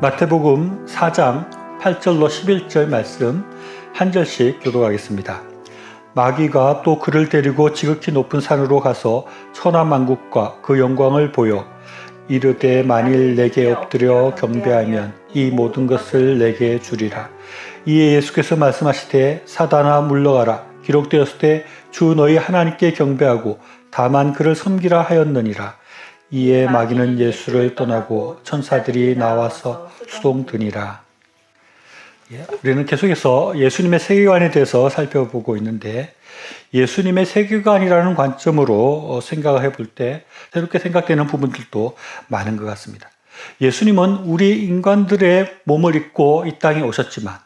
마태복음 4장 8절로 11절 말씀 한 절씩 교독하겠습니다. 마귀가 또 그를 데리고 지극히 높은 산으로 가서 천하만국과 그 영광을 보여 이르되 만일 내게 엎드려 경배하면 이 모든 것을 내게 주리라. 이에 예수께서 말씀하시되 사단아 물러가라. 기록되었을 때 주 너희 하나님께 경배하고 다만 그를 섬기라 하였느니라. 이에 마귀는 예수를 떠나고 천사들이 나와서 수동드니라. 우리는 계속해서 예수님의 세계관에 대해서 살펴보고 있는데, 예수님의 세계관이라는 관점으로 생각을 해볼 때 새롭게 생각되는 부분들도 많은 것 같습니다. 예수님은 우리 인간들의 몸을 입고 이 땅에 오셨지만,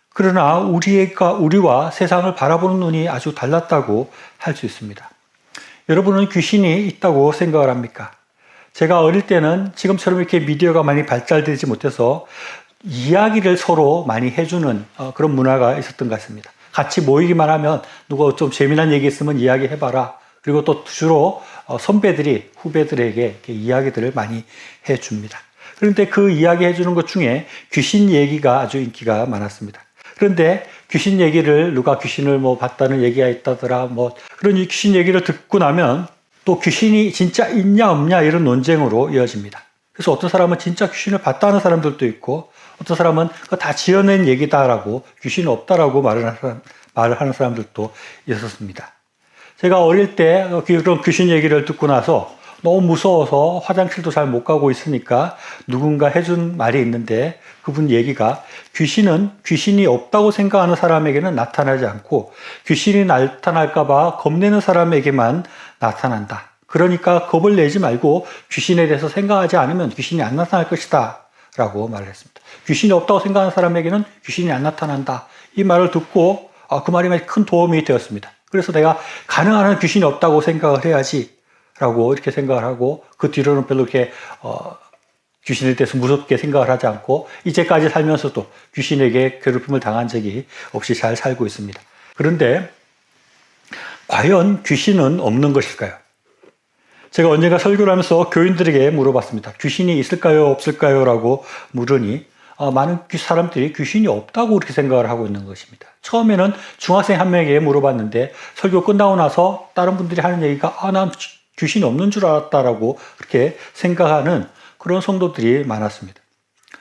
그러나 우리와 세상을 바라보는 눈이 아주 달랐다고 할 수 있습니다. 여러분은 귀신이 있다고 생각을 합니까? 제가 어릴 때는 지금처럼 이렇게 미디어가 많이 발달되지 못해서 이야기를 서로 많이 해주는 그런 문화가 있었던 것 같습니다. 같이 모이기만 하면 누가 좀 재미난 얘기 있으면 이야기해봐라. 그리고 또 주로 선배들이 후배들에게 이렇게 이야기들을 많이 해줍니다. 그런데 그 이야기 해주는 것 중에 귀신 얘기가 아주 인기가 많았습니다. 그런데 귀신 얘기를 누가 귀신을 봤다는 얘기가 있다더라 그런 귀신 얘기를 듣고 나면 또 귀신이 진짜 있냐 없냐 이런 논쟁으로 이어집니다. 그래서 어떤 사람은 진짜 귀신을 봤다는 사람들도 있고, 어떤 사람은 그거 다 지어낸 얘기다라고 귀신이 없다라고 말을 하는 사람들도 있었습니다. 제가 어릴 때 그런 귀신 얘기를 듣고 나서 너무 무서워서 화장실도 잘 못 가고 있으니까 누군가 해준 말이 있는데, 그분 얘기가 귀신은 귀신이 없다고 생각하는 사람에게는 나타나지 않고 귀신이 나타날까봐 겁내는 사람에게만 나타난다. 그러니까 겁을 내지 말고 귀신에 대해서 생각하지 않으면 귀신이 안 나타날 것이다 라고 말을 했습니다. 귀신이 없다고 생각하는 사람에게는 귀신이 안 나타난다. 이 말을 듣고 그 말이 큰 도움이 되었습니다. 그래서 내가 가능한 한 귀신이 없다고 생각을 해야지 라고 이렇게 생각을 하고, 그 뒤로는 별로 이렇게 귀신에 대해서 무섭게 생각을 하지 않고 이제까지 살면서도 귀신에게 괴롭힘을 당한 적이 없이 잘 살고 있습니다. 그런데 과연 귀신은 없는 것일까요? 제가 언젠가 설교를 하면서 교인들에게 물어봤습니다. 귀신이 있을까요? 없을까요? 라고 물으니 많은 사람들이 귀신이 없다고 그렇게 생각을 하고 있는 것입니다. 처음에는 중학생 한 명에게 물어봤는데, 설교 끝나고 나서 다른 분들이 하는 얘기가 난 귀신이 없는 줄 알았다라고 그렇게 생각하는 그런 성도들이 많았습니다.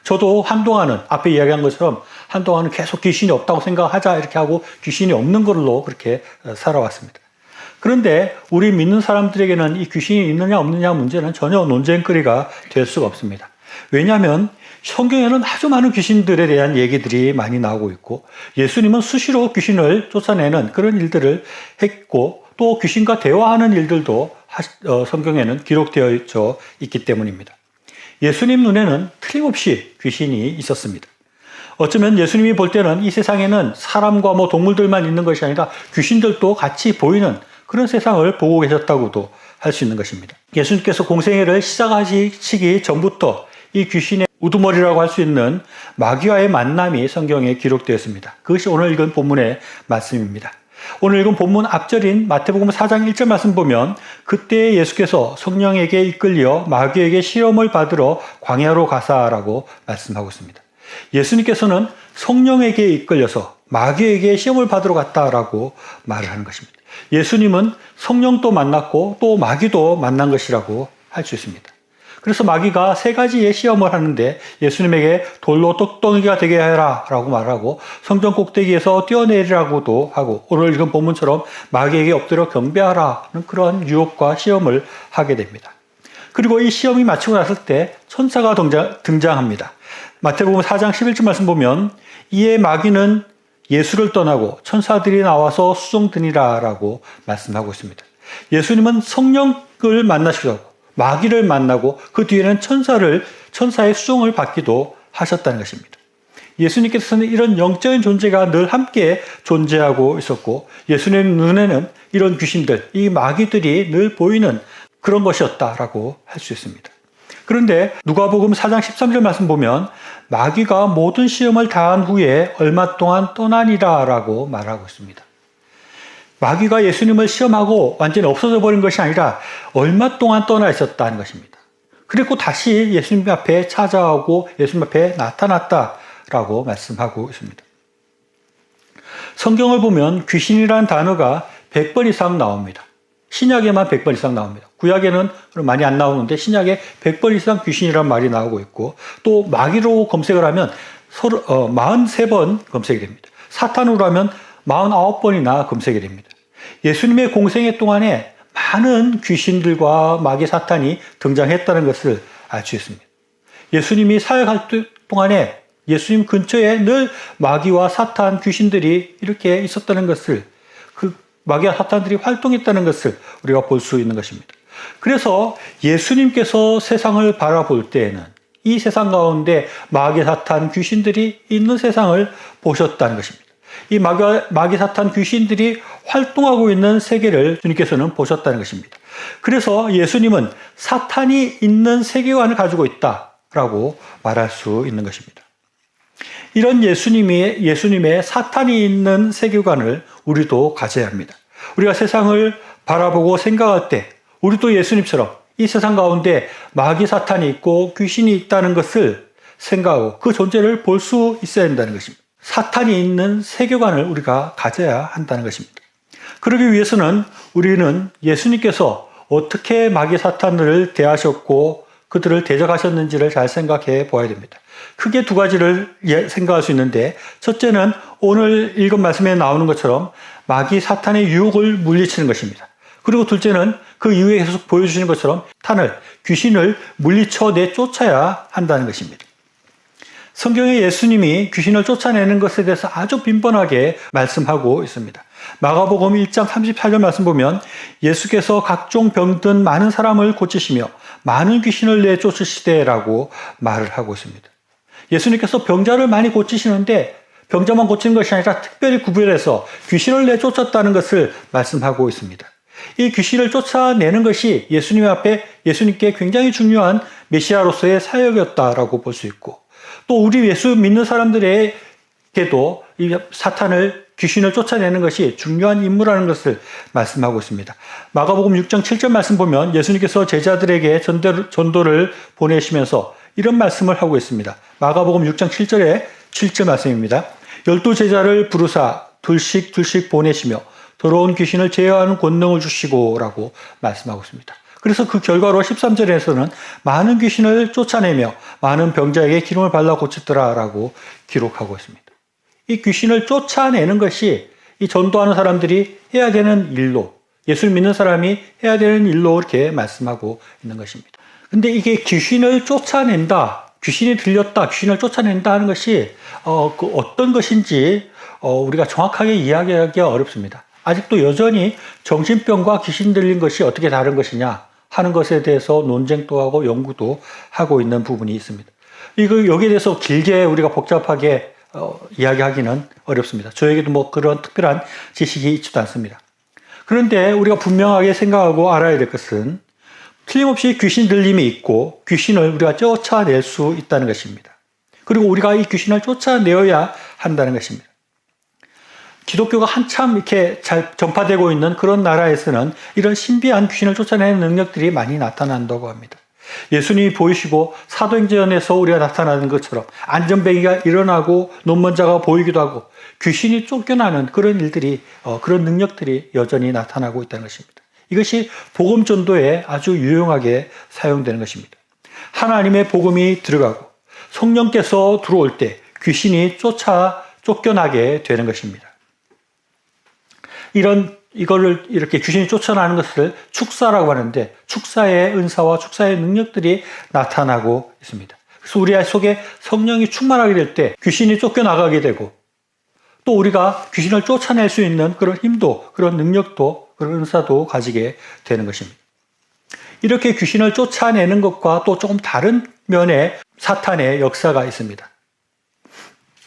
저도 한동안은 앞에 이야기한 것처럼 한동안은 계속 귀신이 없다고 생각하자 이렇게 하고 귀신이 없는 걸로 그렇게 살아왔습니다. 그런데 우리 믿는 사람들에게는 이 귀신이 있느냐 없느냐 문제는 전혀 논쟁거리가 될 수가 없습니다. 왜냐하면 성경에는 아주 많은 귀신들에 대한 얘기들이 많이 나오고 있고, 예수님은 수시로 귀신을 쫓아내는 그런 일들을 했고, 또 귀신과 대화하는 일들도 성경에는 기록되어 있기 때문입니다. 예수님 눈에는 틀림없이 귀신이 있었습니다. 어쩌면 예수님이 볼 때는 이 세상에는 사람과 동물들만 있는 것이 아니라 귀신들도 같이 보이는 그런 세상을 보고 계셨다고도 할 수 있는 것입니다. 예수님께서 공생애를 시작하시기 전부터 이 귀신의 우두머리라고 할 수 있는 마귀와의 만남이 성경에 기록되었습니다. 그것이 오늘 읽은 본문의 말씀입니다. 오늘 읽은 본문 앞절인 마태복음 4장 1절 말씀 보면, 그때 예수께서 성령에게 이끌려 마귀에게 시험을 받으러 광야로 가사라고 말씀하고 있습니다. 예수님께서는 성령에게 이끌려서 마귀에게 시험을 받으러 갔다라고 말을 하는 것입니다. 예수님은 성령도 만났고 또 마귀도 만난 것이라고 할 수 있습니다. 그래서 마귀가 3가지의 시험을 하는데, 예수님에게 돌로 떡덩이가 되게 해라 라고 말하고, 성전 꼭대기에서 뛰어내리라고도 하고, 오늘 읽은 본문처럼 마귀에게 엎드려 경배하라는 그런 유혹과 시험을 하게 됩니다. 그리고 이 시험이 마치고 났을 때 천사가 등장합니다. 마태복음 4장 11절 말씀 보면, 이에 마귀는 예수를 떠나고 천사들이 나와서 수종드니라 라고 말씀하고 있습니다. 예수님은 성령을 만나시고 마귀를 만나고 그 뒤에는 천사의 수종을 받기도 하셨다는 것입니다. 예수님께서는 이런 영적인 존재가 늘 함께 존재하고 있었고, 예수님 눈에는 이런 귀신들, 이 마귀들이 늘 보이는 그런 것이었다라고 할 수 있습니다. 그런데 누가복음 4장 13절 말씀 보면, 마귀가 모든 시험을 다한 후에 얼마 동안 떠나니라 라고 말하고 있습니다. 마귀가 예수님을 시험하고 완전히 없어져 버린 것이 아니라 얼마 동안 떠나 있었다는 것입니다. 그리고 다시 예수님 앞에 찾아오고 예수님 앞에 나타났다라고 말씀하고 있습니다. 성경을 보면 귀신이라는 단어가 100번 이상 나옵니다. 신약에만 100번 이상 나옵니다. 구약에는 많이 안 나오는데 신약에 100번 이상 귀신이라는 말이 나오고 있고, 또 마귀로 검색을 하면 43번 검색이 됩니다. 사탄으로 하면 49번이나 검색이 됩니다. 예수님의 공생애 동안에 많은 귀신들과 마귀 사탄이 등장했다는 것을 알 수 있습니다. 예수님이 사역할 동안에 예수님 근처에 늘 마귀와 사탄, 귀신들이 이렇게 있었다는 것을, 그 마귀와 사탄들이 활동했다는 것을 우리가 볼 수 있는 것입니다. 그래서 예수님께서 세상을 바라볼 때에는 이 세상 가운데 마귀, 사탄, 귀신들이 있는 세상을 보셨다는 것입니다. 이 마귀, 사탄, 귀신들이 활동하고 있는 세계를 주님께서는 보셨다는 것입니다. 그래서 예수님은 사탄이 있는 세계관을 가지고 있다라고 말할 수 있는 것입니다. 이런 예수님의 사탄이 있는 세계관을 우리도 가져야 합니다. 우리가 세상을 바라보고 생각할 때 우리도 예수님처럼 이 세상 가운데 마귀 사탄이 있고 귀신이 있다는 것을 생각하고 그 존재를 볼 수 있어야 한다는 것입니다. 사탄이 있는 세계관을 우리가 가져야 한다는 것입니다. 그러기 위해서는 우리는 예수님께서 어떻게 마귀 사탄을 대하셨고 그들을 대적하셨는지를 잘 생각해 보아야 됩니다. 크게 두 가지를 생각할 수 있는데, 첫째는 오늘 읽은 말씀에 나오는 것처럼 마귀 사탄의 유혹을 물리치는 것입니다. 그리고 둘째는 그 이후에 계속 보여주시는 것처럼 귀신을 물리쳐 내쫓아야 한다는 것입니다. 성경에 예수님이 귀신을 쫓아내는 것에 대해서 아주 빈번하게 말씀하고 있습니다. 마가복음 1장 38절 말씀 보면 예수께서 각종 병든 많은 사람을 고치시며 많은 귀신을 내쫓으시되라고 말을 하고 있습니다. 예수님께서 병자를 많이 고치시는데 병자만 고치는 것이 아니라 특별히 구별해서 귀신을 내쫓았다는 것을 말씀하고 있습니다. 이 귀신을 쫓아내는 것이 예수님께 굉장히 중요한 메시아로서의 사역이었다라고 볼 수 있고, 또 우리 예수 믿는 사람들에게도 이 귀신을 쫓아내는 것이 중요한 임무라는 것을 말씀하고 있습니다. 마가복음 6장 7절 말씀 보면 예수님께서 제자들에게 전도를 보내시면서 이런 말씀을 하고 있습니다. 마가복음 6장 7절 말씀입니다. 12제자를 부르사 둘씩 보내시며 더러운 귀신을 제어하는 권능을 주시고 라고 말씀하고 있습니다. 그래서 그 결과로 13절에서는 많은 귀신을 쫓아내며 많은 병자에게 기름을 발라 고치더라 라고 기록하고 있습니다. 이 귀신을 쫓아내는 것이 이 전도하는 사람들이 해야 되는 일로, 예수를 믿는 사람이 해야 되는 일로 이렇게 말씀하고 있는 것입니다. 근데 이게 귀신을 쫓아낸다, 귀신이 들렸다, 귀신을 쫓아낸다 하는 것이 어떤 것인지 우리가 정확하게 이야기하기가 어렵습니다. 아직도 여전히 정신병과 귀신 들린 것이 어떻게 다른 것이냐 하는 것에 대해서 논쟁도 하고 연구도 하고 있는 부분이 있습니다. 여기에 대해서 길게 우리가 복잡하게 이야기하기는 어렵습니다. 저에게도 그런 특별한 지식이 있지도 않습니다. 그런데 우리가 분명하게 생각하고 알아야 될 것은 틀림없이 귀신 들림이 있고 귀신을 우리가 쫓아낼 수 있다는 것입니다. 그리고 우리가 이 귀신을 쫓아내어야 한다는 것입니다. 기독교가 한참 이렇게 잘 전파되고 있는 그런 나라에서는 이런 신비한 귀신을 쫓아내는 능력들이 많이 나타난다고 합니다. 예수님이 보이시고 사도행전에서 우리가 나타나는 것처럼 안전뱅이가 일어나고 눈먼자가 보이기도 하고 귀신이 쫓겨나는 그런 일들이, 그런 능력들이 여전히 나타나고 있다는 것입니다. 이것이 복음 전도에 아주 유용하게 사용되는 것입니다. 하나님의 복음이 들어가고 성령께서 들어올 때 귀신이 쫓겨나게 되는 것입니다. 이거를 이렇게 귀신이 쫓아나는 것을 축사라고 하는데, 축사의 은사와 축사의 능력들이 나타나고 있습니다. 그래서 우리 속에 성령이 충만하게 될 때 귀신이 쫓겨나가게 되고, 또 우리가 귀신을 쫓아낼 수 있는 그런 힘도, 그런 능력도, 그런 은사도 가지게 되는 것입니다. 이렇게 귀신을 쫓아내는 것과 또 조금 다른 면의 사탄의 역사가 있습니다.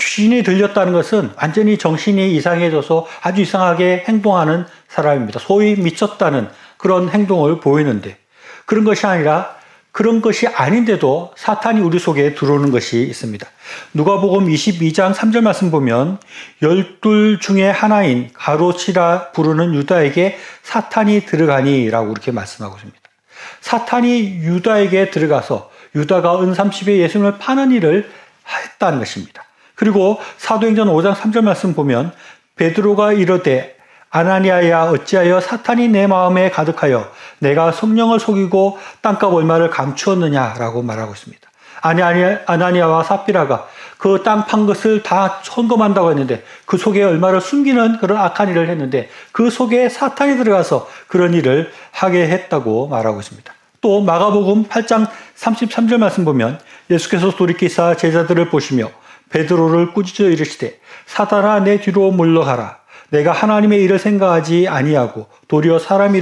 귀신이 들렸다는 것은 완전히 정신이 이상해져서 아주 이상하게 행동하는 사람입니다. 소위 미쳤다는 그런 행동을 보이는데, 그런 것이 아닌데도 사탄이 우리 속에 들어오는 것이 있습니다. 누가복음 22장 3절 말씀 보면 12 중에 하나인 가로치라 부르는 유다에게 사탄이 들어가니 라고 이렇게 말씀하고 있습니다. 사탄이 유다에게 들어가서 유다가 은30에 예수님을 파는 일을 했다는 것입니다. 그리고 사도행전 5장 3절 말씀 보면 베드로가 이르되 아나니아야 어찌하여 사탄이 내 마음에 가득하여 내가 성령을 속이고 땅값 얼마를 감추었느냐라고 말하고 있습니다. 아나니아와 삽비라가 그 땅 판 것을 다 헌금한다고 했는데 그 속에 얼마를 숨기는 그런 악한 일을 했는데 그 속에 사탄이 들어가서 그런 일을 하게 했다고 말하고 있습니다. 또 마가복음 8장 33절 말씀 보면 예수께서 돌이키사 제자들을 보시며 베드로를 꾸짖어 이르시되 사탄아 내 뒤로 물러가라. 내가 하나님의 일을 생각하지 아니하고 도리어 사람의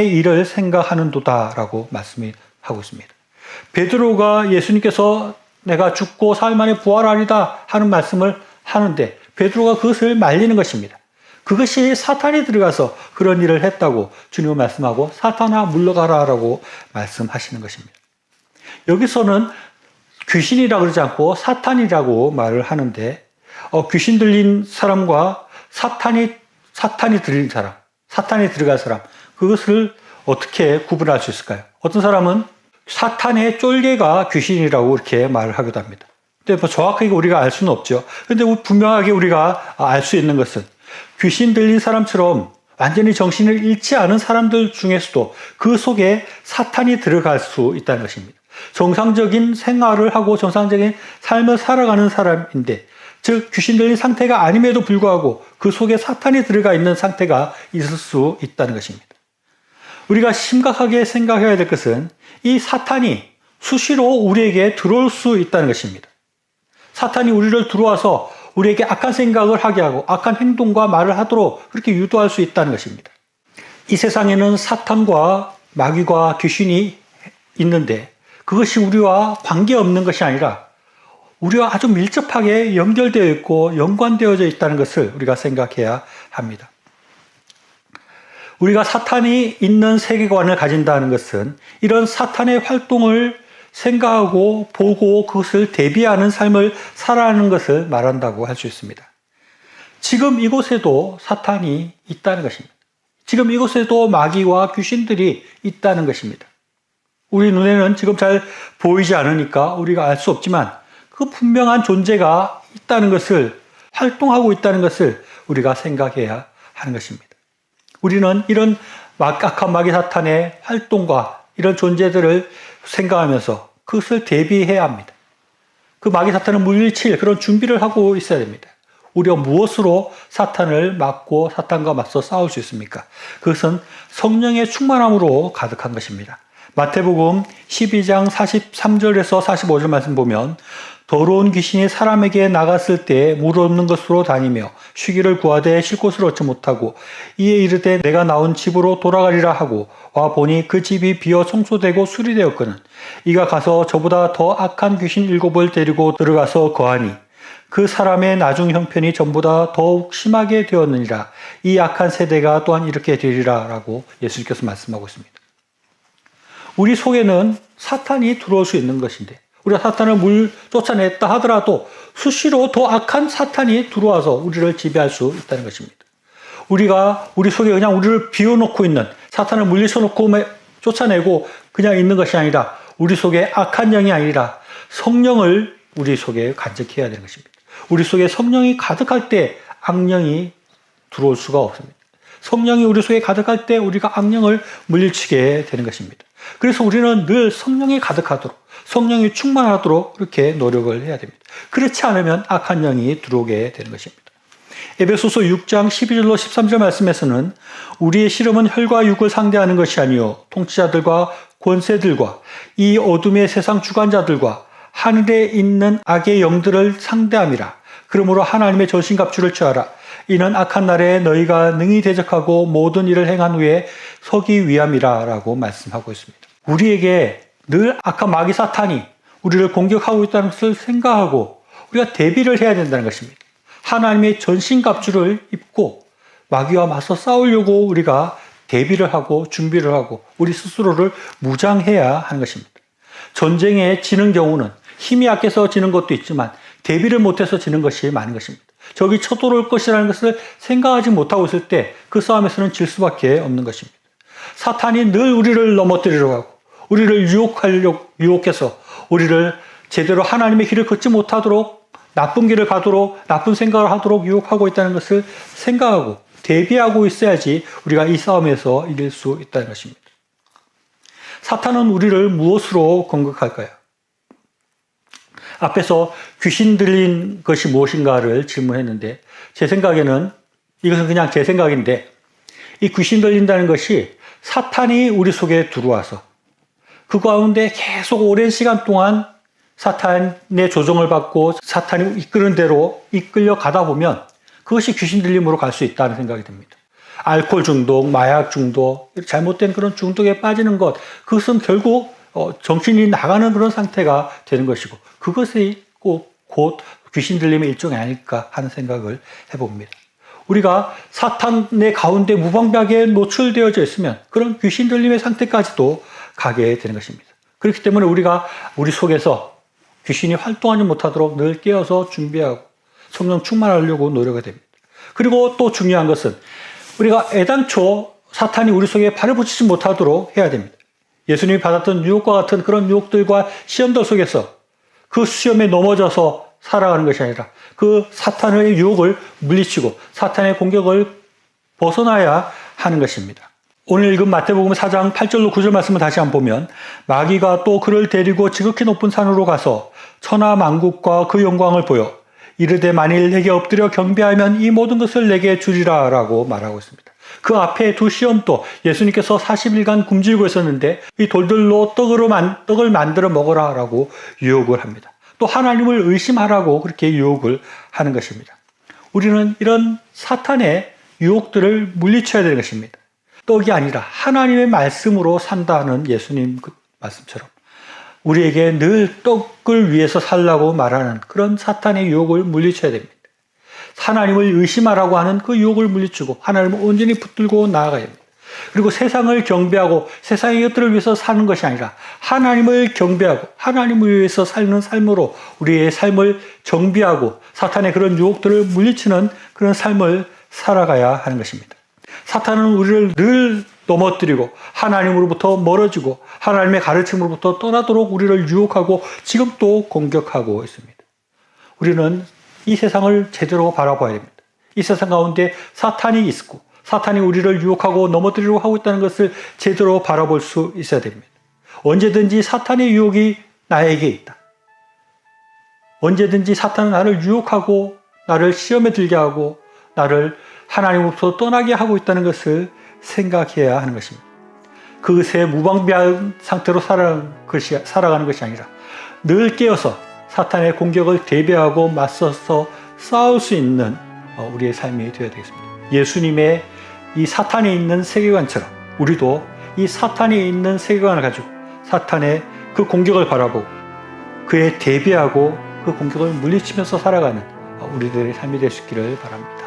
일을 생각하는도다라고 말씀하고 있습니다. 베드로가 예수님께서 내가 죽고 사흘 만에 부활하리다 하는 말씀을 하는데 베드로가 그것을 말리는 것입니다. 그것이 사탄이 들어가서 그런 일을 했다고 주님은 말씀하고 사탄아 물러가라라고 말씀하시는 것입니다. 여기서는 귀신이라고 그러지 않고 사탄이라고 말을 하는데 귀신 들린 사람과 사탄이 들린 사람, 사탄이 들어간 사람 그것을 어떻게 구분할 수 있을까요? 어떤 사람은 사탄의 쫄개가 귀신이라고 이렇게 말을 하기도 합니다. 근데 뭐 정확하게 우리가 알 수는 없죠. 근데 분명하게 우리가 알 수 있는 것은 귀신 들린 사람처럼 완전히 정신을 잃지 않은 사람들 중에서도 그 속에 사탄이 들어갈 수 있다는 것입니다. 정상적인 생활을 하고 정상적인 삶을 살아가는 사람인데 즉 귀신 들린 상태가 아님에도 불구하고 그 속에 사탄이 들어가 있는 상태가 있을 수 있다는 것입니다. 우리가 심각하게 생각해야 될 것은 이 사탄이 수시로 우리에게 들어올 수 있다는 것입니다. 사탄이 우리를 들어와서 우리에게 악한 생각을 하게 하고 악한 행동과 말을 하도록 그렇게 유도할 수 있다는 것입니다. 이 세상에는 사탄과 마귀와 귀신이 있는데 그것이 우리와 관계없는 것이 아니라 우리와 아주 밀접하게 연결되어 있고 연관되어져 있다는 것을 우리가 생각해야 합니다. 우리가 사탄이 있는 세계관을 가진다는 것은 이런 사탄의 활동을 생각하고 보고 그것을 대비하는 삶을 살아가는 것을 말한다고 할 수 있습니다. 지금 이곳에도 사탄이 있다는 것입니다. 지금 이곳에도 마귀와 귀신들이 있다는 것입니다. 우리 눈에는 지금 잘 보이지 않으니까 우리가 알 수 없지만 그 분명한 존재가 있다는 것을 활동하고 있다는 것을 우리가 생각해야 하는 것입니다. 우리는 이런 악한 마귀 사탄의 활동과 이런 존재들을 생각하면서 그것을 대비해야 합니다. 그 마귀 사탄을 물리칠 그런 준비를 하고 있어야 됩니다. 우리가 무엇으로 사탄을 막고 사탄과 맞서 싸울 수 있습니까? 그것은 성령의 충만함으로 가득한 것입니다. 마태복음 12장 43절에서 45절 말씀 보면 더러운 귀신이 사람에게 나갔을 때 물 없는 것으로 다니며 쉬기를 구하되 쉴 곳을 얻지 못하고 이에 이르되 내가 나온 집으로 돌아가리라 하고 와 보니 그 집이 비어 청소되고 수리되었거늘 이가 가서 저보다 더 악한 귀신 7을 데리고 들어가서 거하니 그 사람의 나중 형편이 전보다 더욱 심하게 되었느니라. 이 악한 세대가 또한 이렇게 되리라 라고 예수님께서 말씀하고 있습니다. 우리 속에는 사탄이 들어올 수 있는 것인데 우리가 사탄을 쫓아냈다 하더라도 수시로 더 악한 사탄이 들어와서 우리를 지배할 수 있다는 것입니다. 우리가 우리 속에 그냥 우리를 비워놓고 있는 사탄을 물리쳐놓고 쫓아내고 그냥 있는 것이 아니라 우리 속에 악한 영이 아니라 성령을 우리 속에 간직해야 되는 것입니다. 우리 속에 성령이 가득할 때 악령이 들어올 수가 없습니다. 성령이 우리 속에 가득할 때 우리가 악령을 물리치게 되는 것입니다. 그래서 우리는 늘 성령이 가득하도록 성령이 충만하도록 그렇게 노력을 해야 됩니다. 그렇지 않으면 악한 영이 들어오게 되는 것입니다. 에베소서 6장 12절로 13절 말씀에서는 우리의 씨름은 혈과 육을 상대하는 것이 아니요 통치자들과 권세들과 이 어둠의 세상 주관자들과 하늘에 있는 악의 영들을 상대함이라. 그러므로 하나님의 전신갑주를 취하라. 이는 악한 날에 너희가 능히 대적하고 모든 일을 행한 후에 서기 위함이라 라고 말씀하고 있습니다. 우리에게 늘 악한 마귀 사탄이 우리를 공격하고 있다는 것을 생각하고 우리가 대비를 해야 된다는 것입니다. 하나님의 전신갑주를 입고 마귀와 맞서 싸우려고 우리가 대비를 하고 준비를 하고 우리 스스로를 무장해야 하는 것입니다. 전쟁에 지는 경우는 힘이 약해서 지는 것도 있지만 대비를 못해서 지는 것이 많은 것입니다. 적이 쳐들어올 것이라는 것을 생각하지 못하고 있을 때 그 싸움에서는 질 수밖에 없는 것입니다. 사탄이 늘 우리를 넘어뜨리려고 하고 우리를 유혹해서 우리를 제대로 하나님의 길을 걷지 못하도록 나쁜 길을 가도록 나쁜 생각을 하도록 유혹하고 있다는 것을 생각하고 대비하고 있어야지 우리가 이 싸움에서 이길 수 있다는 것입니다. 사탄은 우리를 무엇으로 공격할까요? 앞에서 귀신 들린 것이 무엇인가를 질문했는데 제 생각에는 이것은 그냥 제 생각인데 이 귀신 들린다는 것이 사탄이 우리 속에 들어와서 그 가운데 계속 오랜 시간 동안 사탄의 조종을 받고 사탄이 이끄는 대로 이끌려 가다 보면 그것이 귀신 들림으로 갈 수 있다는 생각이 듭니다. 알코올 중독, 마약 중독, 잘못된 그런 중독에 빠지는 것, 그것은 결국 정신이 나가는 그런 상태가 되는 것이고 그것이 곧 귀신 들림의 일종이 아닐까 하는 생각을 해봅니다. 우리가 사탄의 가운데 무방비하게 노출되어져 있으면 그런 귀신 들림의 상태까지도 가게 되는 것입니다. 그렇기 때문에 우리가 우리 속에서 귀신이 활동하지 못하도록 늘 깨어서 준비하고 성령 충만하려고 노력해야 됩니다. 그리고 또 중요한 것은 우리가 애당초 사탄이 우리 속에 발을 붙이지 못하도록 해야 됩니다. 예수님이 받았던 유혹과 같은 그런 유혹들과 시험들 속에서 그 시험에 넘어져서 살아가는 것이 아니라 그 사탄의 유혹을 물리치고 사탄의 공격을 벗어나야 하는 것입니다. 오늘 읽은 마태복음 4장 8절로 9절 말씀을 다시 한번 보면 마귀가 또 그를 데리고 지극히 높은 산으로 가서 천하 만국과 그 영광을 보여 이르되 만일 내게 엎드려 경배하면 이 모든 것을 내게 주리라 라고 말하고 있습니다. 그 앞에 두 시험도 예수님께서 40일간 굶주리고 있었는데 이 돌들로 떡을 만들어 먹어라 라고 유혹을 합니다. 또 하나님을 의심하라고 그렇게 유혹을 하는 것입니다. 우리는 이런 사탄의 유혹들을 물리쳐야 되는 것입니다. 떡이 아니라 하나님의 말씀으로 산다는 예수님 그 말씀처럼 우리에게 늘 떡을 위해서 살라고 말하는 그런 사탄의 유혹을 물리쳐야 됩니다. 하나님을 의심하라고 하는 그 유혹을 물리치고 하나님을 온전히 붙들고 나아가야 합니다. 그리고 세상을 경배하고 세상의 것들을 위해서 사는 것이 아니라 하나님을 경배하고 하나님을 위해서 사는 삶으로 우리의 삶을 정비하고 사탄의 그런 유혹들을 물리치는 그런 삶을 살아가야 하는 것입니다. 사탄은 우리를 늘 넘어뜨리고 하나님으로부터 멀어지고 하나님의 가르침으로부터 떠나도록 우리를 유혹하고 지금도 공격하고 있습니다. 우리는 이 세상을 제대로 바라봐야 됩니다. 이 세상 가운데 사탄이 있고 사탄이 우리를 유혹하고 넘어뜨리려고 하고 있다는 것을 제대로 바라볼 수 있어야 됩니다. 언제든지 사탄의 유혹이 나에게 있다. 언제든지 사탄은 나를 유혹하고 나를 시험에 들게 하고 나를 하나님으로부터 떠나게 하고 있다는 것을 생각해야 하는 것입니다. 그것에 무방비한 상태로 살아가는 것이 아니라 늘 깨어서 사탄의 공격을 대비하고 맞서서 싸울 수 있는 우리의 삶이 되어야 되겠습니다. 예수님의 이 사탄에 있는 세계관처럼 우리도 이 사탄에 있는 세계관을 가지고 사탄의 그 공격을 바라보고 그에 대비하고 그 공격을 물리치면서 살아가는 우리들의 삶이 될 수 있기를 바랍니다.